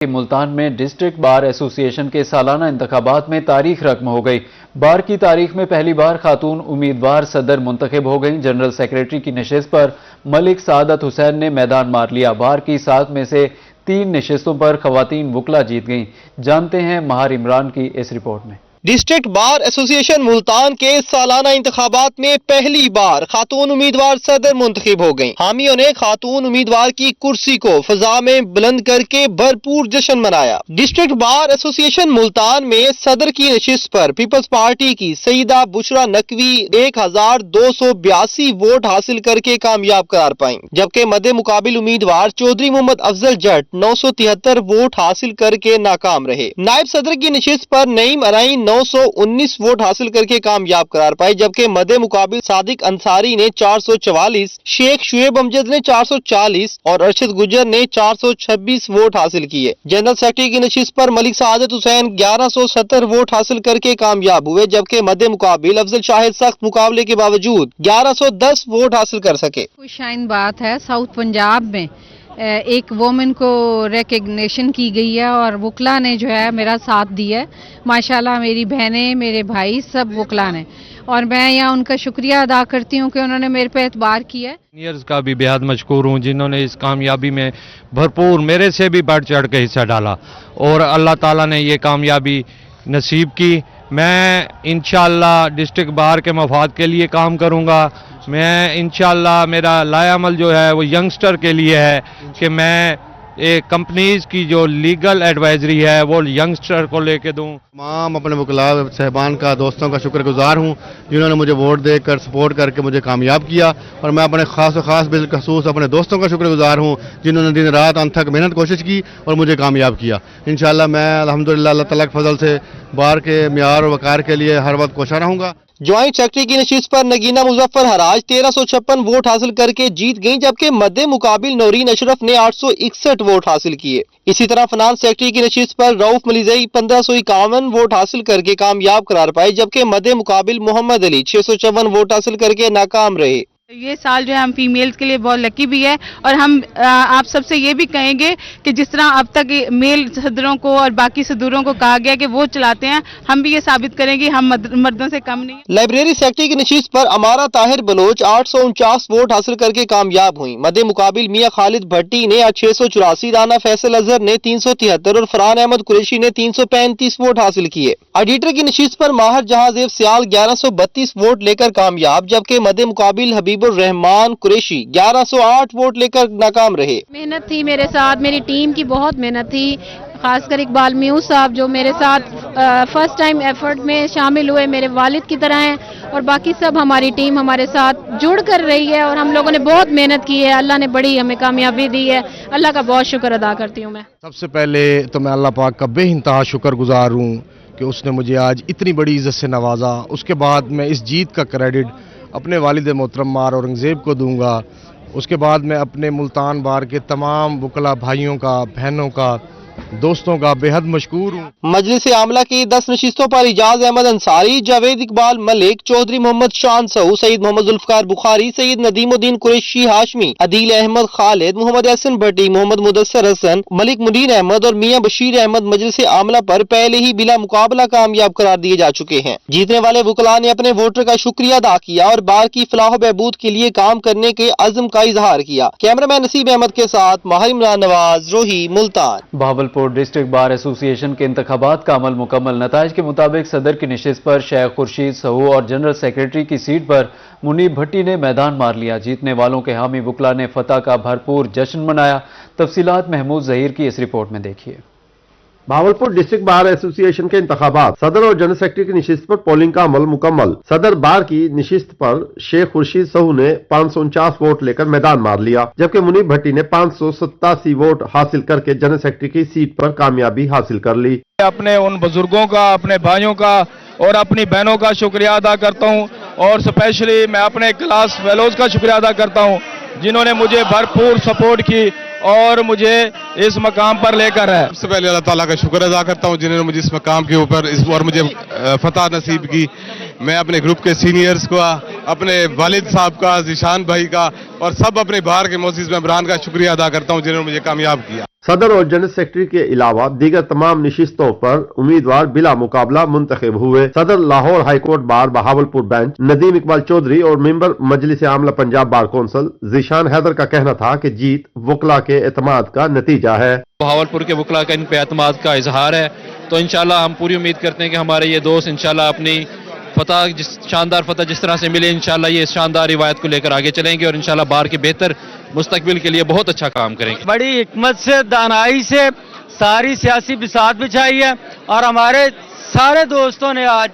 ملتان میں district bar ایسوسی ایشن کے سالانہ انتخابات میں تاریخ رقم ہو گئی۔ بار کی تاریخ میں پہلی بار خاتون امیدوار صدر منتخب ہو گئیں۔ جنرل سیکریٹری کی نشست پر ملک سعادت حسین نے میدان مار لیا۔ بار کی 7 میں سے 3 نشستوں پر خواتین وکلا جیت گئیں۔ جانتے ہیں مہار عمران کی اس رپورٹ میں۔ ڈسٹرکٹ بار ایسوسی ایشن ملتان کے سالانہ انتخابات میں پہلی بار خاتون امیدوار صدر منتخب ہو گئیں۔ حامیوں نے خاتون امیدوار کی کرسی کو فضا میں بلند کر کے بھرپور جشن منایا۔ ڈسٹرکٹ بار ایسوسی ایشن ملتان میں صدر کی نشست پر پیپلز پارٹی کی سیدہ بشرا نقوی 1282 ووٹ حاصل کر کے کامیاب قرار پائیں، جبکہ مد مقابل امیدوار چودھری محمد افضل جٹ 973 ووٹ حاصل کر کے ناکام رہے۔ نائب صدر کی نشست پر نعیم ارائیں 919 ووٹ حاصل کر کے کامیاب قرار پائے، جبکہ مد مقابل صادق انصاری نے 444، شیخ شعیب امجد نے 440 اور ارشد گجر نے 426 ووٹ حاصل کیے۔ جنرل سیکرٹری کی نشست پر ملک سعادت حسین 1170 ووٹ حاصل کر کے کامیاب ہوئے، جبکہ مد مقابل افضل شاہد سخت مقابلے کے باوجود 1110 ووٹ حاصل کر سکے۔ خوش شائن بات ہے، ساؤتھ پنجاب میں ایک وومن کو ریکگنیشن کی گئی ہے اور وکلا نے جو ہے میرا ساتھ دیا ہے۔ ماشاءاللہ میری بہنیں، میرے بھائی سب وکلا نے، اور میں یہاں ان کا شکریہ ادا کرتی ہوں کہ انہوں نے میرے پہ اعتبار کیا ہے۔ سینئرز کا بھی بہت مشکور ہوں جنہوں نے اس کامیابی میں بھرپور میرے سے بھی بڑھ چڑھ کے حصہ ڈالا، اور اللہ تعالیٰ نے یہ کامیابی نصیب کی۔ میں انشاءاللہ ڈسٹرکٹ بار کے مفاد کے لیے کام کروں گا۔ میں انشاءاللہ میرا لائے عمل جو ہے وہ ینگسٹر کے لیے ہے کہ میں کمپنیز کی جو لیگل ایڈوائزری ہے وہ ینگسٹر کو لے کے دوں۔ تمام اپنے وکلاء صاحبان کا، دوستوں کا شکر گزار ہوں جنہوں نے مجھے ووٹ دے کر سپورٹ کر کے مجھے کامیاب کیا، اور میں اپنے خاص بالخصوص اپنے دوستوں کا شکر گزار ہوں جنہوں نے دن رات انت تک محنت کوشش کی اور مجھے کامیاب کیا۔ انشاءاللہ میں الحمدللہ اللہ تعالیٰ کے فضل سے بار کے معیار اور وقار کے لیے ہر وقت کوشاں رہوں گا۔ جوائنٹ سیکرٹری کی نشست پر نگینہ مظفر حراج 1356 ووٹ حاصل کر کے جیت گئیں، جبکہ مد مقابل نورین اشرف نے 861 ووٹ حاصل کیے۔ اسی طرح فنانس سیکرٹری کی نشست پر رؤف ملیزئی 1551 ووٹ حاصل کر کے کامیاب قرار پائے، جبکہ مد مقابل محمد علی 654 ووٹ حاصل کر کے ناکام رہے۔ یہ سال جو ہے ہم فیمیلز کے لیے بہت لکی بھی ہے، اور ہم آپ سب سے یہ بھی کہیں گے کہ جس طرح اب تک میل صدروں کو اور باقی صدوروں کو کہا گیا کہ وہ چلاتے ہیں، ہم بھی یہ ثابت کریں گے ہم مردوں سے کم نہیں ہیں۔ لائبریری سیکرٹری کی نشست پر امارہ طاہر بلوچ 849 ووٹ حاصل کر کے کامیاب ہوئیں۔ مد مقابل میاں خالد بھٹی نے 684، رانا فیصل اظہر نے 373 اور فرحان احمد قریشی نے 335 ووٹ حاصل کیے۔ آڈیٹر کی نشست پر ماہر جہاں زیب سیال 1132 ووٹ لے کر کامیاب، جبکہ مد مقابل حبیب الرحمان قریشی 1108 ووٹ لے کر ناکام رہے۔ محنت تھی میرے ساتھ، میری ٹیم کی بہت محنت تھی، خاص کر اقبال میو صاحب جو میرے ساتھ فرسٹ ٹائم ایفرٹ میں شامل ہوئے، میرے والد کی طرح ہیں، اور باقی سب ہماری ٹیم ہمارے ساتھ جڑ کر رہی ہے، اور ہم لوگوں نے بہت محنت کی ہے۔ اللہ نے بڑی ہمیں کامیابی دی ہے، اللہ کا بہت شکر ادا کرتی ہوں میں۔ سب سے پہلے تو میں اللہ پاک کا بے انتہا شکر گزار ہوں کہ اس نے مجھے آج اتنی بڑی عزت سے نوازا۔ اس کے بعد میں اس جیت کا کریڈٹ اپنے والد محترم مار اورنگزیب کو دوں گا۔ اس کے بعد میں اپنے ملتان بار کے تمام وکلا بھائیوں کا، بہنوں کا، دوستوں کا بے حد مشکور ہوں۔ مجلس عاملہ کی 10 نشستوں پر اعجاز احمد انصاری، جاوید اقبال ملک، چودھری محمد شان سہو، سید محمد ذوالفقار بخاری، سید ندیم الدین قریشی ہاشمی، عدیل احمد خالد، محمد احسن بھٹی، محمد مدثر حسن، ملک منیر احمد اور میاں بشیر احمد مجلس عاملہ پر پہلے ہی بلا مقابلہ کامیاب قرار دیے جا چکے ہیں۔ جیتنے والے وکلاء نے اپنے ووٹر کا شکریہ ادا کیا اور بار کی فلاح و بہبود کے لیے کام کرنے کے عزم کا اظہار کیا۔ کیمرہ مین نصیب احمد کے ساتھ ماہر عمران نواز، روہی، ملتان۔ بہاولپور ڈسٹرکٹ بار ایسوسی ایشن کے انتخابات کا عمل مکمل۔ نتائج کے مطابق صدر کی نشست پر شیخ خورشید سہو اور جنرل سیکریٹری کی سیٹ پر منیب بھٹی نے میدان مار لیا۔ جیتنے والوں کے حامی وکلاء نے فتح کا بھرپور جشن منایا۔ تفصیلات محمود ظہیر کی اس رپورٹ میں دیکھیے۔ بہاولپور ڈسٹرکٹ بار ایسوسی ایشن کے انتخابات، صدر اور جنرل سیکرٹری کی نشست پر پولنگ کا عمل مکمل۔ صدر بار کی نشست پر شیخ خورشید سہو نے 549 ووٹ لے کر میدان مار لیا، جبکہ منیب بھٹی نے 587 ووٹ حاصل کر کے جنرل سیکرٹری کی سیٹ پر کامیابی حاصل کر لی۔ اپنے ان بزرگوں کا، اپنے بھائیوں کا اور اپنی بہنوں کا شکریہ ادا کرتا ہوں، اور اسپیشلی میں اپنے کلاس فیلوز کا شکریہ ادا کرتا ہوں جنہوں نے مجھے بھرپور سپورٹ کی اور مجھے اس مقام پر لے کر ہے۔ سب سے پہلے اللہ تعالیٰ کا شکر ادا کرتا ہوں جنہوں نے مجھے اس مقام کے اوپر اور مجھے فتح نصیب کی۔ میں اپنے گروپ کے سینئرز کا، اپنے والد صاحب کا، ذیشان بھائی کا اور سب اپنے بار کے معزز ممبران کا شکریہ ادا کرتا ہوں جنہوں نے مجھے کامیاب کیا۔ सदर और जनरल सेक्रेटरी के अलावा दीगर तमाम नशिस्तों पर उम्मीदवार बिला मुकाबला मुंतखब हुए। सदर Lahore high court bar Bahawalpur bench Nadeem Iqbal Chaudhry और मेंबर मजलिस आमला पंजाब बार कौंसिल जीशान हैदर का कहना था कि जीत वकला के एतमाद का नतीजा है। बहावलपुर के वकला का इन पे एतमाद का इजहार है, तो इंशाल्लाह हम पूरी उम्मीद करते हैं कि हमारे ये दोस्त इंशाल्लाह अपनी शानदार फतह जिस तरह से मिले, इंशाल्लाह ये शानदार रिवायत को लेकर आगे चलेंगे और इंशाल्लाह बार के बेहतर मुस्तकबिल के लिए बहुत अच्छा काम करेंगे। बड़ी हिकमत से, दानाई से सारी सियासी बिसात बिछाई है और हमारे सारे दोस्तों ने आज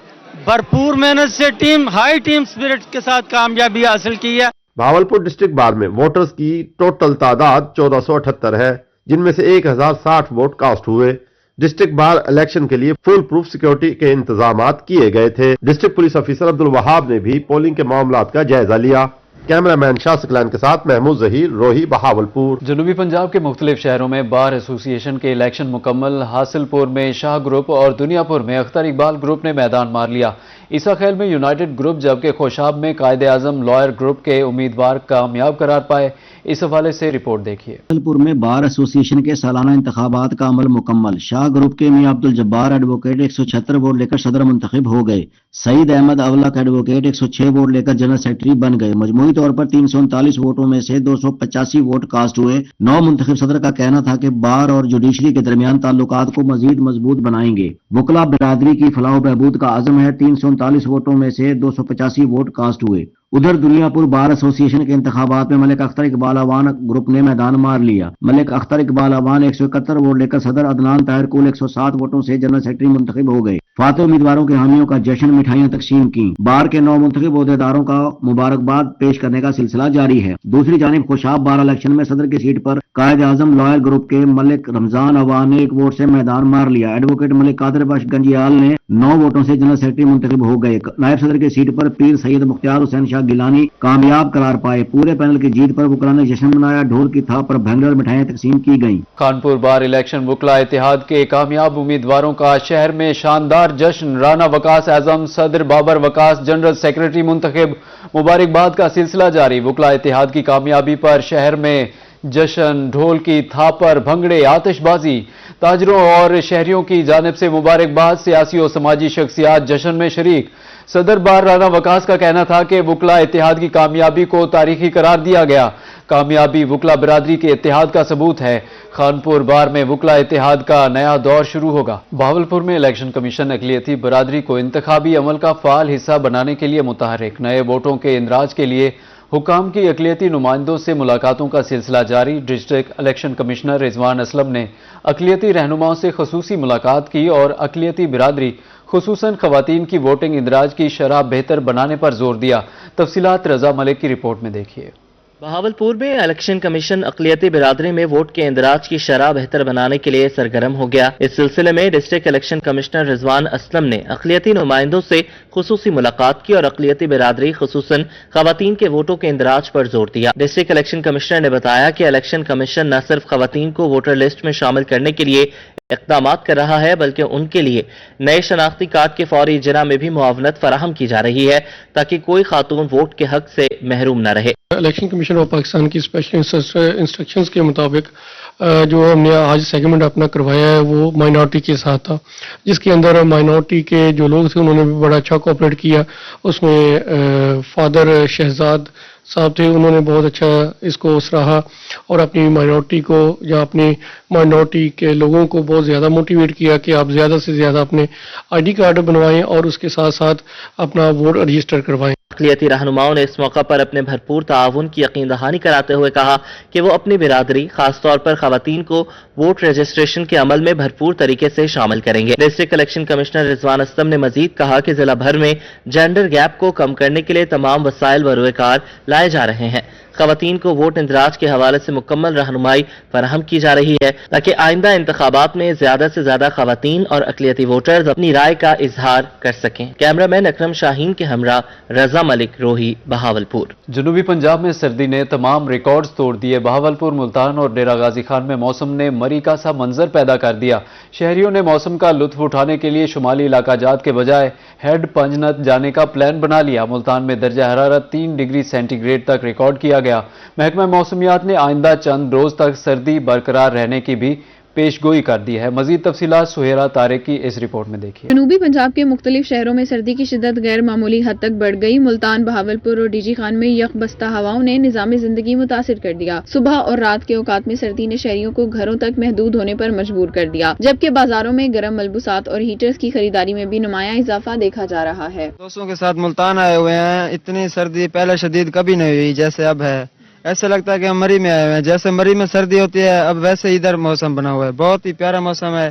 भरपूर मेहनत से हाई टीम स्पिरिट के साथ कामयाबी हासिल की है। भावलपुर डिस्ट्रिक्ट बार में वोटर्स की टोटल तादाद 1478 है, जिनमें से 1060 वोट कास्ट हुए। डिस्ट्रिक्ट बार इलेक्शन के लिए फुल प्रूफ सिक्योरिटी के इंतजामात किए गए थे। District police officer Abdul Wahab ने भी पोलिंग के मामलात का जायजा लिया। कैमरामैन शाह सकलैन के साथ महमूद जहीर, रोही, बहावलपुर। जनूबी पंजाब के मुख्तलिफ शहरों में बार एसोसिएशन के इलेक्शन मुकम्मल। हासिलपुर में शाह ग्रुप और दुनियापुर में अख्तर इकबाल ग्रुप ने मैदान मार लिया। ईसा खैल में यूनाइटेड ग्रुप, जबकि खोशाब में कायद आजम लॉयर ग्रुप के उम्मीदवार कामयाब करार पाए। इस हवाले से रिपोर्ट देखिए। हासिलपुर में बार एसोसिएशन के सालाना इंतखाबात का अमल मुकम्मल। शाह ग्रुप के मियां अब्दुल जब्बार एडवोकेट 176 वोट लेकर सदर मुंतखब हो गए। सईद अहमद अवलक एडवोकेट 106 वोट लेकर जनरल सेक्रेटरी बन गए। मजमूई तौर पर 339 वोटों में से 285 वोट कास्ट हुए। 9 मुंतखब सदर का कहना था कि बार और जुडिशरी के दरमियान ताल्लुकात को मजीद मजबूत बनाएंगे। वकला बिरादरी की फलाह बहबूद का आजम है। 339 वोटों में से 285 वोट कास्ट हुए। उधर दुनियापुर बार एसोसिएशन के इंतखाबात में मलिक अख्तर इकबाल अवान ग्रुप ने मैदान मार लिया। मलिक अख्तर इकबाल अवान 171 वोट लेकर सदर, अदनान ताहिर कुल 107 वोटों से जनरल सेक्रेटरी मुंतखब हो गए। फाते उम्मीदवारों के हामियों का जश्न, मिठाइयां तकसीम की। बार के 9 मुंतखब ओहदेदारों का मुबारकबाद पेश करने का सिलसिला जारी है। दूसरी जानिब खुशाब बार इलेक्शन में सदर की सीट पर कायद आजम लॉयर ग्रुप के मलिक रमजान अवान ने 1 वोट से मैदान मार लिया। एडवोकेट मलिक कादर बख्श गंजियाल ने 9 वोटों से जनरल सेक्रेटरी मुंतखब हो गए। नायब सदर की सीट पर पीर सैयद मुख्तार हुसैन शाह गिलानी कामयाब करार पाए। पूरे पैनल की जीत पर वकला ने जश्न मनाया। ढोल की थाप पर भंगड़ और मिठाइयां तकसीम की गईं। कानपुर बार इलेक्शन वकला इत्तेहाद के कामयाब उम्मीदवारों का शहर में शानदार जश्न। राना वकास आजम, सदर बाबर वकास जनरल सेक्रेटरी मुंतखब। मुबारकबाद का सिलसिला जारी। वकला इत्तेहाद की कामयाबी पर शहर में जश्न, ढोल की थाप पर भंगड़े, आतिशबाजी। ताजरों और शहरियों की जानिब से मुबारकबाद। सियासी और समाजी शख्सियात जश्न में शरीक। सदर बार राना वकास का कहना था कि वकला इत्तेहाद की कामयाबी को तारीखी करार दिया गया। कामयाबी वकला बिरादरी के इत्तेहाद का सबूत है। खानपुर बार में वकला इत्तेहाद का नया दौर शुरू होगा। बहावलपुर में इलेक्शन कमीशन अक़लियती बिरादरी को इंतखाबी अमल का फाल हिस्सा बनाने के लिए मुतहर्रिक। नए वोटों के इंदराज के लिए हुकाम की अक़लियती नुमाइंदों से मुलाकातों का सिलसिला जारी। District election commissioner Rizwan Aslam ने अक़लियती रहनुमाओं से ख़ुसूसी मुलाकात की और अक़लियती बिरादरी खुसूसन ख़वातीन की वोटिंग इंदराज की शरह बेहतर बनाने पर जोर दिया। तफसीलात रजा मलिक की रिपोर्ट में देखिए। बहावलपुर में इलेक्शन कमीशन अक़लियती बिरादरी में वोट के इंदराज की शरह बेहतर बनाने के लिए सरगर्म हो गया। इस सिलसिले में district election commissioner Rizwan Aslam ने अक़लियती नुमाइंदों से खुसूसी मुलाकात की और अक़लियती बिरादरी खुसूसन ख़वातीन के वोटों के इंदराज पर जोर दिया। डिस्ट्रिक्ट इलेक्शन कमिश्नर ने बताया कि इलेक्शन कमीशन न सिर्फ ख़वातीन को वोटर लिस्ट में शामिल करने के लिए इक़दामात कर रहा है, बल्कि उनके लिए नए शनाख्ती कार्ड के फौरी इजरा में भी मुआवनत फराहम की जा रही है ताकि कोई खातून वोट के हक से महरूम न रहे। इलेक्शन कमीशन ऑफ पाकिस्तान की स्पेशल इंस्ट्रक्शंस के मुताबिक जो हमने आज सेगमेंट अपना करवाया है वो माइनॉरिटी के साथ था, जिसके अंदर माइनॉरिटी के जो लोग थे उन्होंने भी बड़ा अच्छा कोऑपरेट किया। उसमें फादर शहजाद साहब थे, उन्होंने बहुत अच्छा इसको सराहा और अपनी माइनॉरिटी को या अपनी माइनॉरिटी के लोगों को बहुत ज़्यादा मोटिवेट किया कि आप ज़्यादा से ज़्यादा अपने आईडी कार्ड बनवाएं और उसके साथ साथ अपना वोट रजिस्टर करवाएं। अक़लियती रहनुमाओं ने इस मौका पर अपने भरपूर ताउन की यकीन दहानी कराते हुए कहा कि वो अपनी बिरादरी खासतौर पर ख़वातीन को वोट रजिस्ट्रेशन के अमल में भरपूर तरीके से शामिल करेंगे। District election commissioner Rizwan Aslam ने मजीद कहा कि जिला भर में जेंडर गैप को कम करने के लिए तमाम वसाइल बरोकार लाए जा रहे हैं। ख़वातीन को वोट इंदराज के हवाले से मुकम्मल रहनुमाई फराहम की जा रही है ताकि आइंदा इंतखाबात में ज्यादा से ज्यादा ख़वातीन और अक़लियती वोटर्स अपनी राय का इजहार कर सकें। कैमरामैन अकरम शाहीन के हमरा रजा मलिक, रोही, बहावलपुर। जनूबी पंजाब में सर्दी ने तमाम रिकॉर्ड्स तोड़ दिए। बहावलपुर, मुल्तान और डेरा गाजी खान में मौसम ने मरीका सा मंजर पैदा कर दिया। شہریوں نے موسم کا لطف اٹھانے کے لیے شمالی علاقہ جات کے بجائے ہیڈ پنجنت جانے کا پلان بنا لیا۔ ملتان میں درجہ حرارت 3 ڈگری سینٹی گریڈ تک ریکارڈ کیا گیا۔ محکمہ موسمیات نے آئندہ چند روز تک سردی برقرار رہنے کی بھی پیش گوئی کر دی ہے۔ مزید تفصیلات سہیرا طارق کی اس رپورٹ میں دیکھیے۔ جنوبی پنجاب کے مختلف شہروں میں سردی کی شدت غیر معمولی حد تک بڑھ گئی۔ ملتان، بہاولپور اور ڈی جی خان میں یک بستہ ہواؤں نے نظام زندگی متاثر کر دیا۔ صبح اور رات کے اوقات میں سردی نے شہریوں کو گھروں تک محدود ہونے پر مجبور کر دیا، جبکہ بازاروں میں گرم ملبوسات اور ہیٹرز کی خریداری میں بھی نمایاں اضافہ دیکھا جا رہا ہے۔ دوستوں کے ساتھ ملتان آئے ہوئے ہیں، اتنی سردی پہلے شدید کبھی نہیں ہوئی جیسے اب ہے۔ ایسا لگتا ہے کہ ہم مری میں آئے ہوئے ہیں، جیسے مری میں سردی ہوتی ہے اب ویسے ادھر موسم بنا ہوا ہے، بہت ہی پیارا موسم ہے۔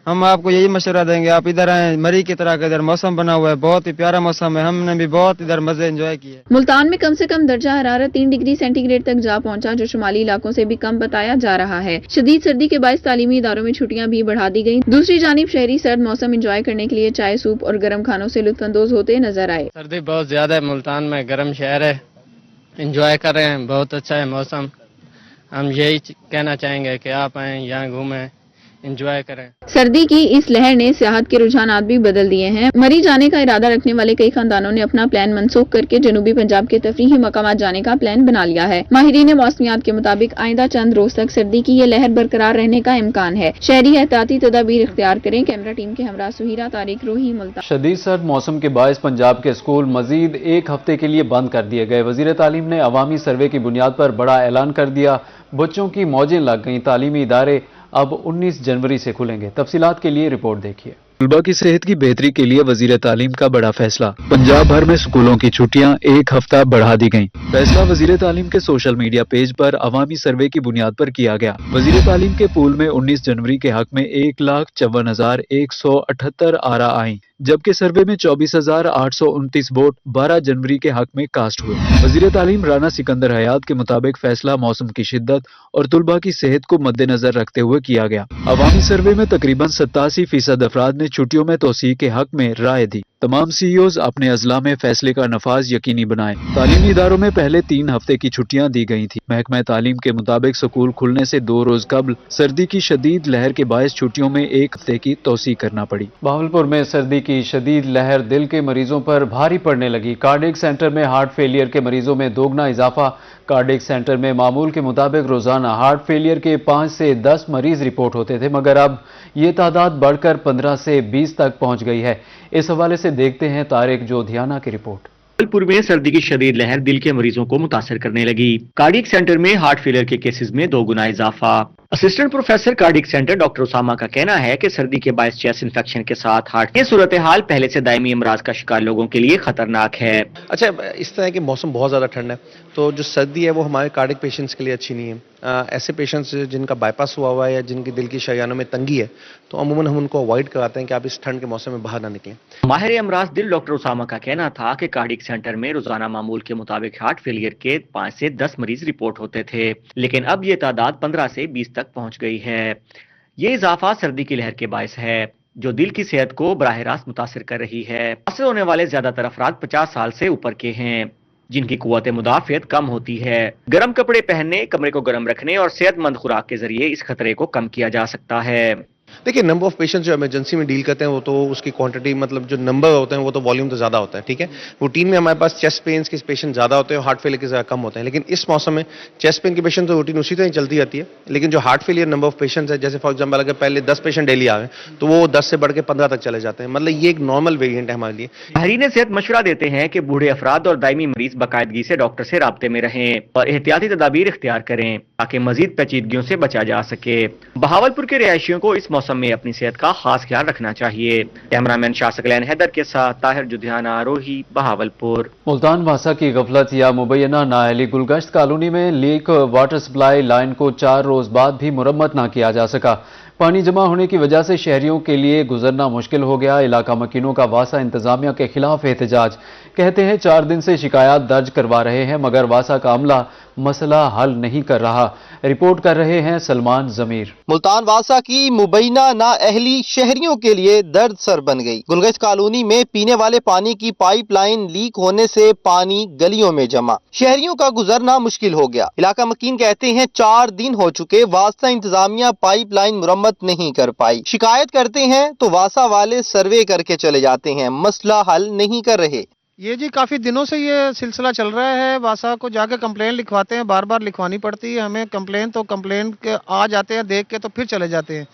ہم آپ کو یہی مشورہ دیں گے، آپ ادھر آئیں، مری کی طرح کا ادھر موسم بنا ہوا ہے، بہت ہی پیارا موسم ہے، ہم نے بھی بہت ادھر مزے انجوائے کیے۔ ملتان میں کم سے کم درجہ حرارت 3 ڈگری سینٹی گریڈ تک جا پہنچا، جو شمالی علاقوں سے بھی کم بتایا جا رہا ہے۔ شدید سردی کے باعث تعلیمی اداروں میں چھٹیاں بھی بڑھا دی گئیں۔ دوسری جانب شہری سرد موسم انجوائے کرنے کے لیے چائے، سوپ اور گرم کھانوں سے لطف اندوز ہوتے نظر آئے۔ سردی بہت زیادہ ہے، ملتان میں گرم شہر ہے، انجوائے کر رہے ہیں، بہت اچھا ہے موسم۔ ہم یہی کہنا چاہیں گے کہ آپ آئیں، یہاں گھومیں، انجوائے کریں۔ سردی کی اس لہر نے سیاحت کے رجحانات بھی بدل دیے ہیں۔ مری جانے کا ارادہ رکھنے والے کئی خاندانوں نے اپنا پلان منسوخ کر کے جنوبی پنجاب کے تفریحی مقامات جانے کا پلان بنا لیا ہے۔ ماہرین موسمیات کے مطابق آئندہ چند روز تک سردی کی یہ لہر برقرار رہنے کا امکان ہے۔ شہری احتیاطی تدابیر اختیار کریں۔ کیمرہ ٹیم کے ہمراہ سہیرا طارق، روہی، ملتان۔ شدید سرد موسم کے باعث پنجاب کے اسکول مزید ایک ہفتے کے لیے بند کر دیے گئے۔ وزیر تعلیم نے عوامی سروے کی بنیاد پر بڑا اعلان کر دیا، بچوں کی موجیں لگ گئیں، تعلیمی ادارے اب 19 جنوری سے کھلیں گے۔ تفصیلات کے لیے رپورٹ دیکھیے۔ طلباء کی صحت کی بہتری کے لیے وزیر تعلیم کا بڑا فیصلہ، پنجاب بھر میں اسکولوں کی چھٹیاں ایک ہفتہ بڑھا دی گئیں۔ فیصلہ وزیر تعلیم کے سوشل میڈیا پیج پر عوامی سروے کی بنیاد پر کیا گیا۔ وزیر تعلیم کے پول میں 19 جنوری کے حق میں 1,54,178 آرا آئیں، جبکہ سروے میں 24,829 ووٹ 12 جنوری کے حق میں کاسٹ ہوئے۔ وزیر تعلیم رانا سکندر حیات کے مطابق فیصلہ موسم کی شدت اور طلباء کی صحت کو مد نظر رکھتے ہوئے کیا گیا۔ عوامی سروے میں تقریباً 87% افراد نے چھٹیوں میں توسیع کے حق میں رائے دی۔ تمام سی ای اوز اپنے اضلاع میں فیصلے کا نفاذ یقینی بنائیں۔ تعلیمی اداروں میں پہلے 3 ہفتے کی چھٹیاں دی گئی تھیں۔ محکمہ تعلیم کے مطابق سکول کھلنے سے 2 روز قبل سردی کی شدید لہر کے باعث چھٹیوں میں 1 ہفتے کی توسیع کرنا پڑی۔ بہاولپور میں سردی کی شدید لہر دل کے مریضوں پر بھاری پڑنے لگی۔ کارڈیک سینٹر میں ہارٹ فیلئر کے مریضوں میں دوگنا اضافہ۔ کارڈیک سینٹر میں معمول کے مطابق روزانہ ہارٹ فیلئر کے 5 سے 10 مریض رپورٹ ہوتے تھے، مگر اب یہ تعداد بڑھ کر 15 سے 20 تک پہنچ گئی ہے۔ اس حوالے سے دیکھتے ہیں طارق جودھیانہ کی رپورٹ۔ بہاولپور میں سردی کی شدید لہر دل کے مریضوں کو متاثر کرنے لگی۔ کارڈیک سینٹر میں ہارٹ فیلئر کے کیسز میں 2 گنا اضافہ۔ Assistant professor cardiac centre doctor Usama کا کہنا ہے کہ سردی کے باعث چیسٹ انفیکشن کے ساتھ ہارٹ کی صورتحال پہلے سے دائمی امراض کا شکار لوگوں کے لیے خطرناک ہے۔ اچھا، اس طرح کہ موسم بہت زیادہ ٹھنڈ ہے تو جو سردی ہے وہ ہمارے کارڈیک پیشنٹس کے لیے اچھی نہیں ہے۔ ایسے پیشنٹس جن کا بائی پاس ہوا ہے یا جن کی دل کی شریانوں میں تنگی ہے تو عموماً ہم ان کو اوائڈ کراتے ہیں کہ آپ اس ٹھنڈ کے موسم میں باہر نہ نکلیں۔ ماہر امراض دل ڈاکٹر اسامہ کا کہنا تھا کہ کارڈیک سینٹر میں روزانہ معمول کے مطابق ہارٹ فیلئر کے 5 سے 10 مریض رپورٹ ہوتے تھے، لیکن اب یہ تعداد 15 سے 20 تک پہنچ گئی ہے۔ یہ اضافہ سردی کی لہر کے باعث ہے جو دل کی صحت کو براہ راست متاثر کر رہی ہے۔ متاثر ہونے والے زیادہ تر افراد 50 سال سے اوپر کے ہیں، جن کی قوت مدافعت کم ہوتی ہے۔ گرم کپڑے پہننے، کمرے کو گرم رکھنے اور صحت مند خوراک کے ذریعے اس خطرے کو کم کیا جا سکتا ہے۔ دیکھیے، نمبر آف پیشنٹس جو ایمرجنسی میں ڈیل کرتے ہیں وہ تو اس کی کوانٹٹی مطلب جو نمبر ہوتے ہیں وہ تو والیوم تو زیادہ ہوتا ہے، ٹھیک ہے۔ روٹین میں ہمارے پاس چیسٹ پینس کے پیشنٹ زیادہ ہوتے ہیں، ہارٹ فیلئر کے زیادہ کم ہوتے ہیں، لیکن اس موسم میں چیسٹ پین کے پیشنٹ تو روٹین اسی طرح ہی چلتی رہتی ہے، لیکن جو heart failure number of patients ہے، جیسے فار ایگزامپل اگر پہلے 10 پیشنٹ ڈیلی آ رہے ہیں تو وہ 10 سے بڑھ کے 15 تک چلے جاتے ہیں، مطلب یہ ایک نارمل ویریئنٹ ہے ہمارے لیے۔ ماہرین صحت مشورہ دیتے ہیں کہ بوڑھے افراد اور دائمی مریض باقاعدگی سے ڈاکٹر سے رابطے میں رہیں اور احتیاطی تدابیر اختیار کریں تاکہ مزید پیچیدگیوں سے بچا جا سکے۔ بہاولپور کے رہائشیوں کو اس موسم میں اپنی صحت کا خاص خیال رکھنا چاہیے۔ کیمرہ مین شاہ سکلین حیدر کے ساتھ طاہر جودھیانہ، روہی، بہاولپور۔ ملتان واسا کی غفلت یا مبینہ نااہلی گلگشت کالونی میں لیک واٹر سپلائی لائن کو 4 روز بعد بھی مرمت نہ کیا جا سکا۔ پانی جمع ہونے کی وجہ سے شہریوں کے لیے گزرنا مشکل ہو گیا۔ علاقہ مکینوں کا واسا انتظامیہ کے خلاف احتجاج، کہتے ہیں 4 دن سے شکایات درج کروا رہے ہیں مگر واسا کا عملہ मसला हल नहीं कर रहा। रिपोर्ट कर रहे हैं सलमान जमीर। मुल्तान वासा की मुबैना नाअहली शहरियों के लिए दर्द सर बन गई। गुलगश कॉलोनी में पीने वाले पानी की पाइपलाइन लीक होने से पानी गलियों में जमा, शहरियों का गुजरना मुश्किल हो गया। इलाका मकीन कहते हैं 4 दिन हो चुके, वासा इंतजामिया पाइपलाइन मुरम्मत नहीं कर पाई। शिकायत करते हैं तो वासा वाले सर्वे करके चले जाते हैं, मसला हल नहीं कर रहे। ये जी काफी दिनों से ये सिलसिला चल रहा है। वासा को जाके कंप्लेन लिखवाते हैं, बार बार लिखवानी पड़ती है हमें कंप्लेन, तो कंप्लेन के आ जाते हैं, देख के तो फिर चले जाते हैं।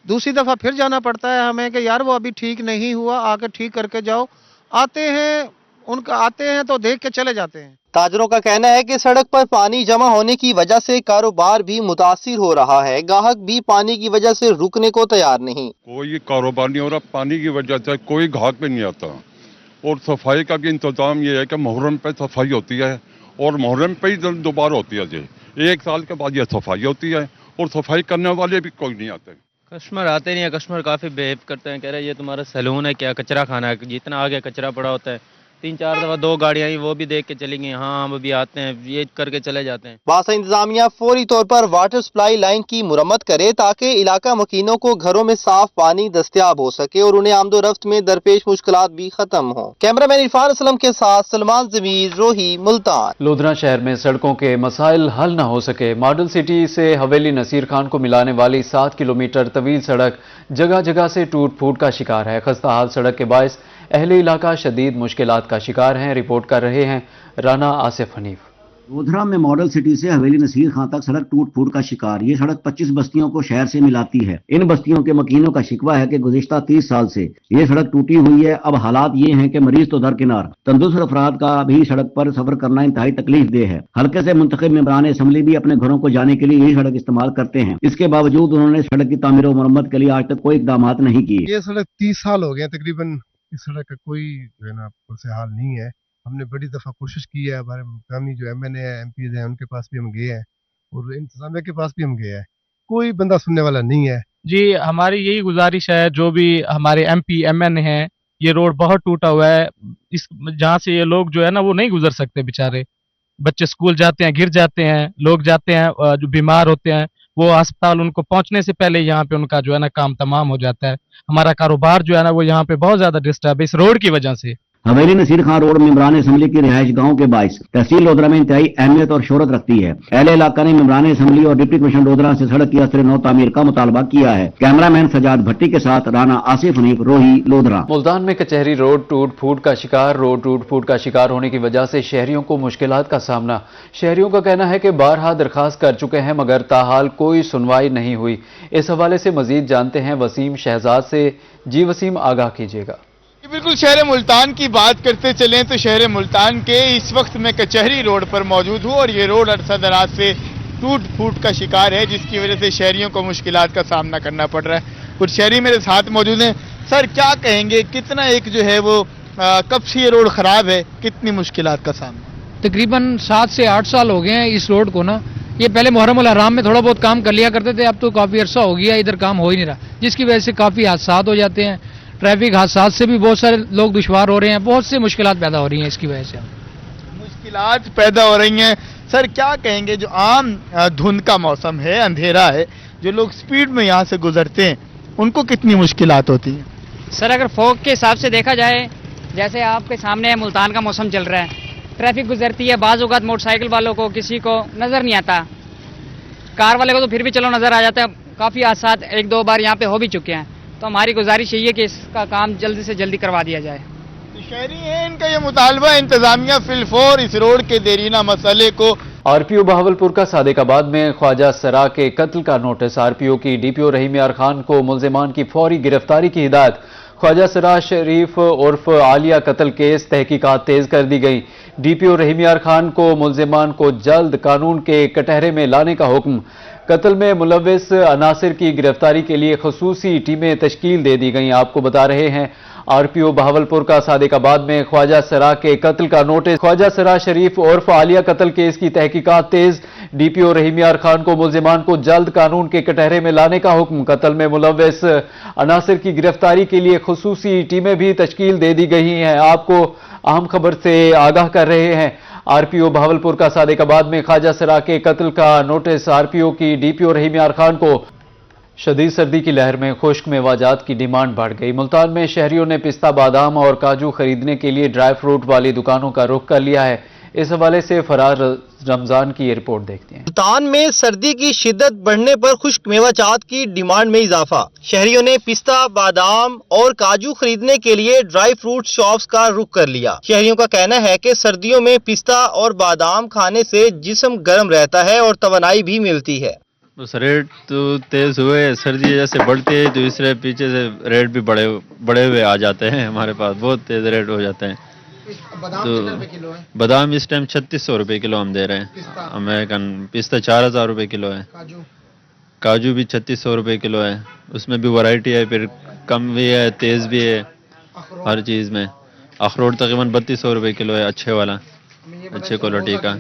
दूसरी दफा फिर जाना पड़ता है हमें कि यार वो अभी ठीक नहीं हुआ, आके ठीक करके जाओ। आते हैं तो देख के चले जाते हैं। ताजरों का कहना है कि सड़क पर पानी जमा होने की वजह से कारोबार भी मुतासिर हो रहा है। गाहक भी पानी की वजह से रुकने को तैयार नहीं। कोई कारोबार नहीं हो रहा, पानी की वजह से कोई ग्राहक पे नहीं आता। और सफाई का भी इंतजाम ये है कि मुहर्रम पे सफाई होती है और मुहर्रम पे ही दोबारा होती है जी। 1 साल के बाद ये सफाई होती है और सफाई करने वाले भी कोई नहीं आते। कस्टमर आते नहीं है, कस्टमर काफ़ी बिहेव करते हैं, कह रहे हैं ये तुम्हारा सैलून है क्या, कचरा खाना है, जितना आगे कचरा पड़ा होता है। 3-4 दफा 2 गाड़ियां आई, वो भी देख के चली गई, हाँ हम अभी आते हैं, ये करके चले जाते हैं। वासा इंतजामिया फौरी तौर पर वाटर सप्लाई लाइन की मुरम्मत करे ताकि इलाका मकीनों को घरों में साफ पानी दस्तयाब हो सके और उन्हें आमदोरफ्त में दरपेश मुश्किलात भी खत्म हो। कैमरामैन इरफान असलम के साथ सलमान जमीर, रोही, मुल्तान। लोधरा शहर में सड़कों के मसाइल हल न हो सके। मॉडल सिटी से हवेली नसीर खान को मिलाने वाली 7 किलोमीटर तवील सड़क जगह जगह से टूट फूट का शिकार है। खस्ता हाल सड़क के बायस अहले इलाका शदीद मुश्किलात का शिकार हैं। रिपोर्ट कर रहे हैं राना आसिफ हनीफ। लोधरा में मॉडल सिटी से हवेली नसीर खां तक सड़क टूट फूट का शिकार। ये सड़क 25 बस्तियों को शहर से मिलाती है। इन बस्तियों के मकीनों का शिकवा है कि गुज़िश्ता 30 साल से ये सड़क टूटी हुई है। अब हालात ये हैं कि मरीज तो दरकिनार, तंदुरुस्त अफराद का भी सड़क पर सफर करना इंतहाई तकलीफ दे है। हल्के से मुंतखब मेंबरान असम्बली भी अपने घरों को जाने के लिए यही सड़क इस्तेमाल करते हैं। इसके बावजूद उन्होंने सड़क की तामीर और मरम्मत के लिए आज तक कोई इकदाम नहीं किए। ये सड़क 30 साल हो गए तकरीबन, इस सड़क का कोई जो है ना से हाल नहीं है। हमने बड़ी दफ़ा कोशिश की है, हमारे मुकामी जो MNA है, MPs हैं, उनके पास भी हम गए हैं और इंतजामिया के पास भी हम गए हैं, कोई बंदा सुनने वाला नहीं है। जी हमारी यही गुजारिश है, जो भी हमारे MP MNA हैं, ये रोड बहुत टूटा हुआ है, इस जहाँ से ये लोग जो है ना वो नहीं गुजर सकते बेचारे। बच्चे स्कूल जाते हैं, गिर जाते हैं, लोग जाते हैं जो बीमार होते हैं, वो अस्पताल उनको पहुंचने से पहले यहाँ पे उनका जो है ना काम तमाम हो जाता है। हमारा कारोबार जो है ना वो यहाँ पे बहुत ज्यादा डिस्टर्ब है इस रोड की वजह से। हवेली नसीर खां रोड मेंबरान असम्बली की रिहाइश गाँव के बायस तहसील लोधरा में इंतहाई अहमियत और शोहरत रखती है। अहले इलाका ने मेंबरान असम्बली और डिप्टी कमिश्नर लोधरा से सड़क की असर नौ तामीर का मुतालबा किया है। कैमरामैन सजाद भट्टी के साथ राना आसिफ हनीफ, रोही, लोधरा। मुल्तान में कचहरी रोड टूट फूट का शिकार। रोड टूट फूट का शिकार होने की वजह से शहरियों को मुश्किलात का सामना। शहरियों का कहना है कि बारहा दरखास्त कर चुके हैं मगर ताहाल कोई सुनवाई नहीं हुई। इस हवाले से मजीद जानते हैं वसीम शहजाद से। जी वसीम, आगाह कीजिएगा। बिल्कुल, शहर मुल्तान की बात करते चलें तो शहर मुल्तान के इस वक्त मैं कचहरी रोड पर मौजूद हूँ और ये रोड अरसा दराज से टूट फूट का शिकार है, जिसकी वजह से शहरियों को मुश्किलात का सामना करना पड़ रहा है। कुछ शहरी मेरे साथ मौजूद हैं। सर क्या कहेंगे, कितना एक जो है वो कब से ये रोड खराब है, कितनी मुश्किलात का सामना? तकरीबन 7 से 8 साल हो गए हैं इस रोड को ना। ये पहले मुहर्रम उल हराम में थोड़ा बहुत काम कर लिया करते थे, अब तो काफी अरसा हो गया इधर काम हो ही नहीं रहा, जिसकी वजह से काफी हादसात हो जाते हैं। ट्रैफिक हादसात से भी बहुत सारे लोग दुश्वार हो रहे हैं, बहुत से मुश्किलात पैदा हो रही हैं इसकी वजह से। मुश्किलात पैदा हो रही हैं। सर क्या कहेंगे, जो आम धुंध का मौसम है, अंधेरा है, जो लोग स्पीड में यहाँ से गुजरते हैं उनको कितनी मुश्किलात होती है? सर अगर फॉग के हिसाब से देखा जाए, जैसे आपके सामने मुल्तान का मौसम चल रहा है, ट्रैफिक गुजरती है, बाज़ औक़ात मोटरसाइकिल वालों को किसी को नज़र नहीं आता, कार वाले को तो फिर भी चलो नज़र आ जाता है। काफ़ी हादसात 1-2 बार यहाँ पे हो भी चुके हैं, तो हमारी गुजारिश यही है कि इसका काम जल्दी से जल्दी करवा दिया जाए। शहरी है, इनका ये मुतालबा इंतजामिया फिलफौर इस रोड के देरीना मसले को। RPO बहावलपुर का सादिकाबाद में ख्वाजा सरा के कत्ल का नोटिस। RPO की DPO रहीम यार खान को मुल्जिमान की फौरी गिरफ्तारी की हिदायत। ख्वाजा सरा शरीफ उर्फ आलिया कत्ल केस तहकीकात तेज कर दी गई। DPO रहीम यार खान को मुल्जिमान को जल्द कानून के कटहरे में लाने का हुक्म। कत्ल में मुलव्विस अनासिर की गिरफ्तारी के लिए खसूसी टीमें तश्कील दे दी गई। आपको बता रहे हैं RPO बहावलपुर का सादिकाबाद में ख्वाजा सरा के कत्ल का नोटिस। ख्वाजा सरा शरीफ उर्फ आलिया कत्ल केस की तहकीकात तेज। DPO रहीम यार खान को मुल्जिमान को जल्द कानून के कटहरे में लाने का हुक्म। कत्ल में मुलव्विस अनासिर की गिरफ्तारी के लिए खसूसी टीमें भी तश्कील दे दी गई हैं। आपको अहम खबर से आगाह कर रहे हैं। RPO बहावलपुर का सादिकाबाद में ख्वाजा सरा के कत्ल का नोटिस। RPO की DPO रहीम यार खान को शदीद सर्दी की लहर में खुश्क मेवाजात की डिमांड बढ़ गई। मुल्तान में शहरियों ने पिस्ता, बादाम और काजू खरीदने के लिए ड्राई फ्रूट वाली दुकानों का रुख कर लिया है। इस हवाले से फरार रमजान की ये रिपोर्ट देखते हैं। मुल्तान में सर्दी की शिद्दत बढ़ने पर खुश्क मेवाजात की डिमांड में इजाफा। शहरियों ने पिस्ता, बादाम और काजू खरीदने के लिए ड्राई फ्रूट शॉप्स का रुख कर लिया। शहरियों का कहना है कि सर्दियों में पिस्ता और बादाम खाने से जिस्म गर्म रहता है और तवानाई भी मिलती है। बस रेट तो तेज हुए, सर्दी जैसे बढ़ती है तो इसलिए पीछे से रेट भी बड़े हुए आ जाते हैं। हमारे पास बहुत तेज रेट हो जाते हैं। तो बादाम इस टाइम 3600 रुपये किलो हम दे रहे हैं। अमेरिकन पिस्ता 4000 रुपये किलो है। काजू भी 3600 रुपये किलो है। उसमें भी वैरायटी है, फिर कम भी है, तेज भी है, हर चीज़ में। अखरोट तकरीबन 3200 रुपये किलो है, अच्छे वाला, अच्छे क्वालिटी का।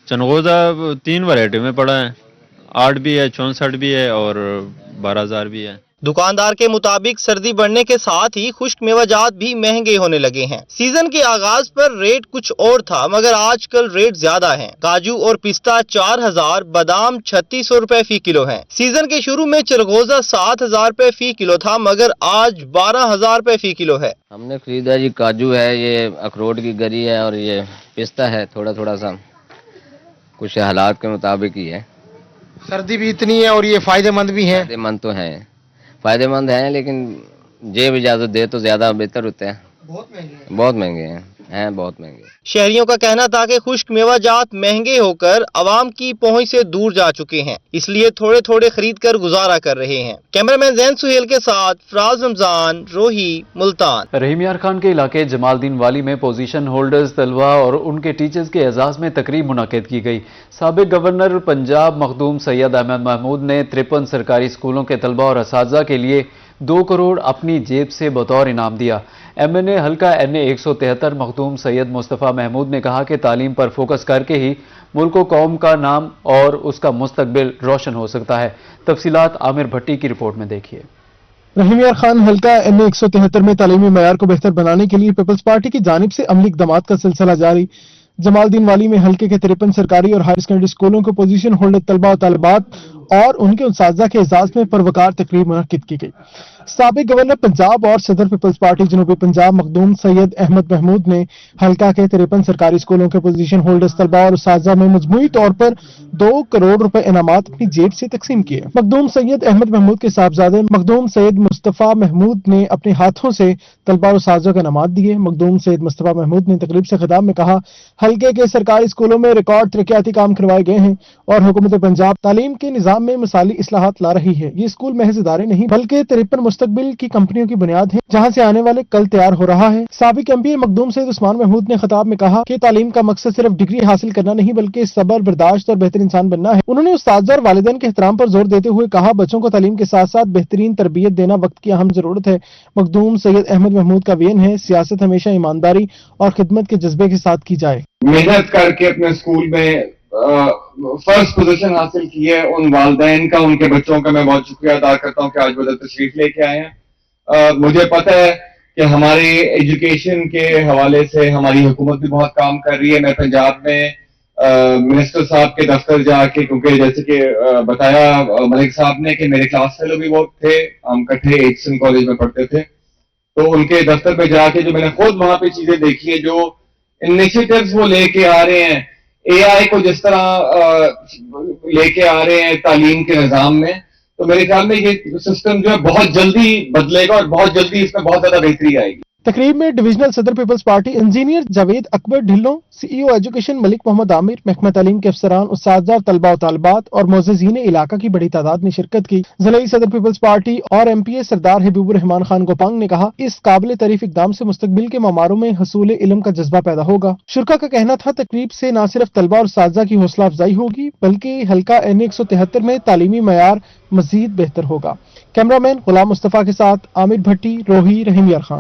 चनगोज़ा 3 वैरायटी में पड़ा है, 8 भी है, 64 भी है और 12000 भी है। दुकानदार के मुताबिक सर्दी बढ़ने के साथ ही खुश्क मेवाजात भी महंगे होने लगे हैं। सीजन के आगाज पर रेट कुछ और था, मगर आजकल रेट ज्यादा हैं। काजू और पिस्ता 4000, बादाम 3600 रुपए फी किलो हैं। सीजन के शुरू में चरगोजा 7000 रुपए फी किलो था, मगर आज 12000 रुपए फी किलो है। हमने खरीदा जी काजू है, ये अखरोट की गरी है और ये पिस्ता है। थोड़ा सा कुछ हालात के मुताबिक ही है। सर्दी भी इतनी है और ये फायदेमंद भी है। फायदेमंद तो है, फायदेमंद है, लेकिन जेब इजाजत दे तो ज्यादा बेहतर होते हैं। बहुत महंगे हैं, बहुत महंगे। शहरियों का कहना था कि खुश्क मेवाजात महंगे होकर आवाम की पहुंच से दूर जा चुके हैं, इसलिए थोड़े थोड़े खरीद कर गुजारा कर रहे हैं। कैमरामैन जैन सुहेल के साथ फराज रमजान, रोही, मुल्तान। रहीम यार खान के इलाके जमालदीन वाली में पोजीशन होल्डर्स, तलबा और उनके टीचर्स के एजाज में तकरीब मुनक्किद की गई। साबिक गवर्नर पंजाब मखदूम सैयद अहमद महमूद ने 53 सरकारी स्कूलों के तलबा और असातिज़ा के लिए 2 करोड़ अपनी जेब से बतौर इनाम दिया। MNA हल्का NA 173 मखदूम सैयद मुस्तफ़ा महमूद ने कहा कि तालीम पर फोकस करके ही मुल्क व कौम का नाम और उसका मुस्तकबिल रोशन हो सकता है। तफसीलात आमिर भट्टी की रिपोर्ट में देखिए। रहीम यार खान हल्का NA 173 में तालीमी मयार को बेहतर बनाने के लिए पीपल्स पार्टी की जानिब से अमली इक़दामात का सिलसिला जारी। जमालदीन वाली में हल्के के 53 सरकारी और हायर सेकेंडरी स्कूलों को पोजीशन होल्डर तलबा और तालिबात और उनके उस्ताज़ा के एजाज में परवकार तकरीब मुनक्किद की गई। साबिक गवर्नर पंजाब और सदर पीपल्स पार्टी जनूबी पंजाब मखदूम सैयद अहमद महमूद ने हल्का के 53 सरकारी स्कूलों के पोजीशन होल्डर्स तलबा और उस्ताज़ा में मजमूई तौर पर 2 करोड़ रुपए इनामात अपनी जेब से तकसीम किए। मखदूम सैयद अहमद महमूद के साहबजादे मखदूम सैयद मुस्तफ़ा महमूद ने अपने हाथों से तलबा और उस्ताज़ा को इनामात दिए। मखदूम सैयद मुस्तफ़ा महमूद ने तकरीब से खिताब में कहा, हल्के के सरकारी स्कूलों में रिकॉर्ड तरक्याती काम करवाए गए हैं और हुकूमत पंजाब तालीम के निजाम में मिसाली इस्लाहात ला रही है। ये स्कूल महज इदारे नहीं बल्कि 53 मुस्तकबिल की कंपनियों की बुनियाद है, जहां से आने वाले कल तैयार हो रहा है। साबिक MP मखदूम सैयद उस्मान महमूद ने खिताब में कहा कि तालीम का मकसद सिर्फ डिग्री हासिल करना नहीं बल्कि सब्र, बर्दाश्त और बेहतर इंसान बनना है। उन्होंने उस्ताद और वालिदैन के एहतराम पर जोर देते हुए कहा, बच्चों को तालीम के साथ साथ बेहतरीन तरबियत देना वक्त की अहम जरूरत है। मखदूम सैयद अहमद महमूद का वेन है, सियासत हमेशा ईमानदारी और खिदमत के जज्बे के साथ की जाए। मेहनत करके अपने स्कूल में फर्स्ट पोजीशन हासिल की है, उन वालिदैन का, उनके बच्चों का मैं बहुत शुक्रिया अदा करता हूँ कि आज वो तशरीफ लेके आए हैं। मुझे पता है कि हमारे एजुकेशन के हवाले से हमारी हुकूमत भी बहुत काम कर रही है। मैं पंजाब में मिनिस्टर साहब के दफ्तर जाके, क्योंकि जैसे कि बताया मलिक साहब ने कि मेरे क्लास फेलो भी वो थे, हम इकट्ठे एचसन कॉलेज में पढ़ते थे, तो उनके दफ्तर पे जाके जो मैंने खुद वहां पे चीजें देखी है, जो इनिशिएटिव्स वो लेके आ रहे हैं, AI को जिस तरह लेके आ रहे हैं तालीम के निजाम में, तो मेरे ख्याल में ये सिस्टम जो है बहुत जल्दी बदलेगा और बहुत जल्दी इसमें बहुत ज्यादा बेहतरी आएगी। तकरीब में डिविजनल सदर Peoples Party engineer Javed Akbar Dhillon, CEO education Malik Mohammad Aamir, महकमा तालीम के अफसरान, उस्ताद, तलबा और तालिबात और मोअज़्ज़िज़ीन इलाका की बड़ी तादाद ने शिरकत की। ज़िला सदर पीपल्स पार्टी और MPA सरदार हबीबुर रहमान खान गोपांग ने कहा, इस काबिल तारीफ इक़दाम से मुस्तकबिल के मामारों में हसूल इल्म का जज्बा पैदा होगा। शुरका का कहना था, तकरीब से न सिर्फ तलबा और उस्ताद की हौसला अफजाई होगी बल्कि हल्का NA 173 में तालीमी मयार मजीद बेहतर होगा। कैमरामैन गुलाम मुस्तफ़ा के साथ आमिर भट्टी, रोही, रहीम यार खान।